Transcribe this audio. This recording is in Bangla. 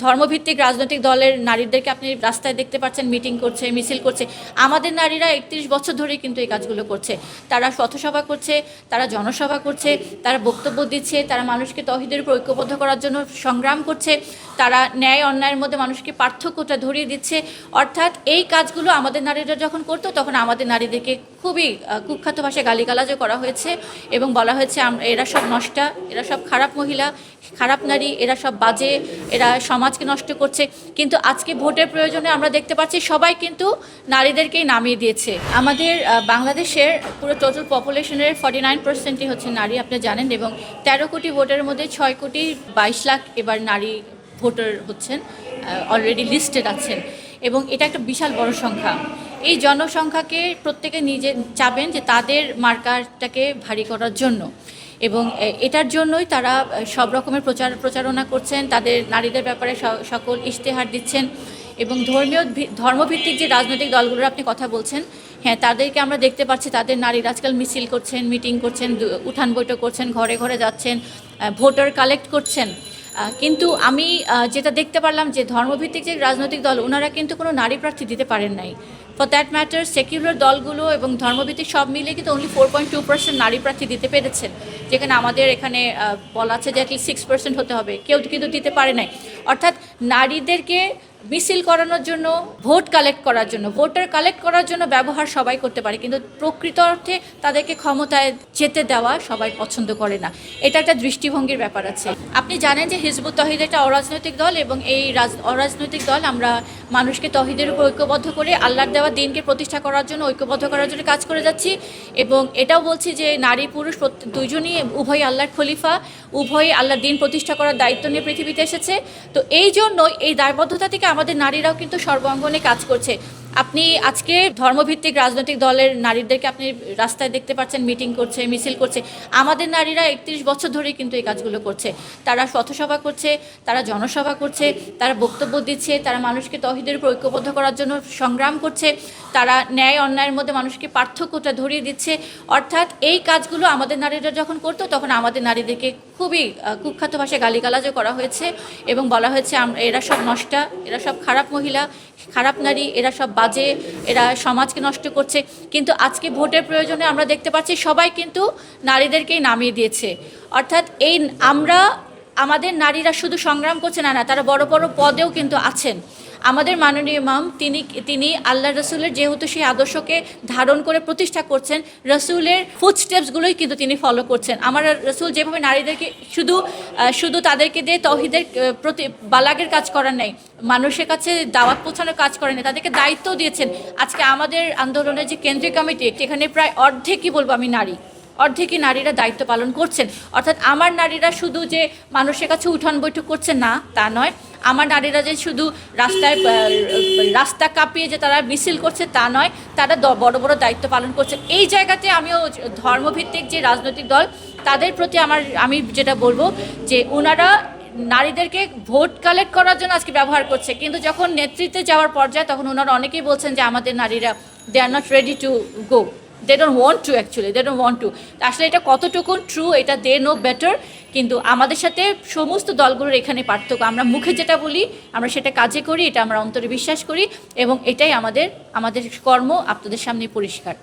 ধর্মভিত্তিক রাজনৈতিক দলের নারীদেরকে আপনি রাস্তায় দেখতে পাচ্ছেন, মিটিং করছে, মিছিল করছে। আমাদের নারীরা ৩১ বছর ধরেই কিন্তু এই কাজগুলো করছে। তারা পথসভা করছে, তারা জনসভা করছে, তারা বক্তব্য দিচ্ছে, তারা মানুষকে তৌহিদের উপর ঐক্যবদ্ধ করার জন্য সংগ্রাম করছে, তারা ন্যায় অন্যায়ের মধ্যে মানুষকে পার্থক্যটা ধরিয়ে দিচ্ছে। অর্থাৎ এই কাজগুলো আমাদের নারীরা যখন করতো তখন আমাদের নারীদেরকে খুবই কুখ্যাত ভাষায় গালিগালাজও করা হয়েছে এবং বলা হয়েছে এরা সব নষ্টা, এরা সব খারাপ মহিলা, খারাপ নারী, এরা সব বাজে, এরা সমাজকে নষ্ট করছে। কিন্তু আজকে ভোটের প্রয়োজনে আমরা দেখতে পাচ্ছি সবাই কিন্তু নারীদেরকেই নামিয়ে দিয়েছে। আমাদের বাংলাদেশের পুরো টোটাল পপুলেশনের 49%ই হচ্ছে নারী, আপনি জানেন, এবং 13 কোটি ভোটের মধ্যে 6 কোটি 22 লাখ এবার নারী ভোটার হচ্ছেন, অলরেডি লিস্টেড আছেন, এবং এটা একটা বিশাল বড় সংখ্যা। এই জনসংখ্যাকে প্রত্যেকে নিজে চাবেন যে তাদের মার্কাটাকে ভারী করার জন্য, এবং এটার জন্যই তারা সব রকমের প্রচারণা করছেন, তাদের নারীদের ব্যাপারে সকল ইশতেহার দিচ্ছেন। এবং ধর্মভিত্তিক যে রাজনৈতিক দলগুলোর আপনি কথা বলছেন, হ্যাঁ, তাদেরকে আমরা দেখতে পাচ্ছি, তাদের নারীরা আজকাল মিছিল করছেন, মিটিং করছেন, উঠান বৈঠক করছেন, ঘরে ঘরে যাচ্ছেন, ভোটার কালেক্ট করছেন। কিন্তু আমি যেটা দেখতে পারলাম যে ধর্মভিত্তিক যে রাজনৈতিক দল, ওনারা কিন্তু কোনো নারী প্রার্থী দিতে পারেন নাই। ফর দ্যাট ম্যাটার সেকুলার দলগুলো এবং ধর্মভিত্তিক সব মিলে কিন্তু অনলি 4.2% নারী প্রার্থী দিতে পেরেছেন, যেখানে আমাদের এখানে বলা আছে যে অ্যাটলিস্ট 6% হতে হবে, কেউ কিন্তু দিতে পারে নাই। অর্থাৎ নারীদেরকে মিছিল করানোর জন্য, ভোট কালেক্ট করার জন্য, ভোটার কালেক্ট করার জন্য ব্যবহার সবাই করতে পারে, কিন্তু প্রকৃত অর্থে তাদেরকে ক্ষমতায় যেতে দেওয়া সবাই পছন্দ করে না। এটা একটা দৃষ্টিভঙ্গির ব্যাপার আছে। আপনি জানেন যে হিজবুত তহিদ একটা অরাজনৈতিক দল, এবং এই অরাজনৈতিক দল আমরা মানুষকে তহিদের উপর ঐক্যবদ্ধ করে আল্লাহর দেওয়া দিনকে প্রতিষ্ঠা করার জন্য, ঐক্যবদ্ধ করার জন্য কাজ করে যাচ্ছি। এবং এটাও বলছি যে নারী পুরুষ দুইজনই উভয় আল্লাহর খলিফা, উভয়ই আল্লাহর দিন প্রতিষ্ঠা করার দায়িত্ব নিয়ে পৃথিবীতে এসেছে। তো এই জন্যই এই দায়বদ্ধতা থেকে আমাদের নারীরাও কিন্তু সর্বাঙ্গনে কাজ করছে। আপনি আজকে ধর্মভিত্তিক রাজনৈতিক দলের নারীদেরকে আপনি রাস্তায় দেখতে পাচ্ছেন, মিটিং করছে, মিছিল করছে। আমাদের নারীরা ৩১ বছর ধরেই কিন্তু এই কাজগুলো করছে। তারা পথসভা করছে, তারা জনসভা করছে, তারা বক্তব্য দিচ্ছে, তারা মানুষকে তৌহিদের উপর ঐক্যবদ্ধ করার জন্য সংগ্রাম করছে, তারা ন্যায় অন্যায়ের মধ্যে মানুষকে পার্থক্যটা ধরিয়ে দিচ্ছে। অর্থাৎ এই কাজগুলো আমাদের নারীরা যখন করতো তখন আমাদের নারীদেরকে খুবই কুখ্যাত ভাষায় গালিগালাজও করা হয়েছে এবং বলা হয়েছে এরা সব নষ্টা, এরা সব খারাপ মহিলা, খারাপ নারী, এরা সব বাজে, এরা সমাজকে নষ্ট করছে। কিন্তু আজকে ভোটের প্রয়োজনে আমরা দেখতে পাচ্ছি সবাই কিন্তু নারীদেরকেই নামিয়ে দিয়েছে। অর্থাৎ আমাদের নারীরা শুধু সংগ্রাম করছে না, তারা বড় বড় পদেও কিন্তু আছেন। আমাদের মাননীয় ইমাম তিনি আল্লাহ রসুলের যেহেতু সেই আদর্শকে ধারণ করে প্রতিষ্ঠা করছেন, রসুলের ফুটস্টেপসগুলোই কিন্তু তিনি ফলো করছেন। আমার রসুল যেভাবে নারীদেরকে শুধু তাদেরকে দিয়ে তৌহিদের প্রতি বালাগের কাজ করার নেই, মানুষের কাছে দাওয়াত পৌঁছানোর কাজ করেন, তাদেরকে দায়িত্ব দিয়েছেন। আজকে আমাদের আন্দোলনের যে কেন্দ্রীয় কমিটি, এখানে প্রায় অর্ধেকই বলবো আমি অর্ধেকই নারীরা দায়িত্ব পালন করছেন। অর্থাৎ আমার নারীরা শুধু যে মানুষের কাছে উঠান বৈঠক করছেন না, তা নয়। আমার নারীরা যে শুধু রাস্তা কাঁপিয়ে যে তারা মিছিল করছে তা নয়, তারা বড় বড় দায়িত্ব পালন করছে। এই জায়গাতে আমিও ধর্মভিত্তিক যে রাজনৈতিক দল তাদের প্রতি আমি যেটা বলবো যে ওনারা নারীদেরকে ভোট কালেক্ট করার জন্য আজকে ব্যবহার করছে, কিন্তু যখন নেতৃত্বে যাওয়ার পর্যায়ে তখন ওনারা অনেকেই বলছেন যে আমাদের নারীরা they are not ready to go, they don't want to আসলে এটা কতটুকু ট্রু, এটা দে নো বেটার। কিন্তু আমাদের সাথে সমস্ত দলগুলোর এখানে পার্থক্য, আমরা মুখে যেটা বলি আমরা সেটা কাজে করি, এটা আমরা অন্তরে বিশ্বাস করি, এবং এটাই আমাদের কর্ম আপনাদের সামনে পরিষ্কার।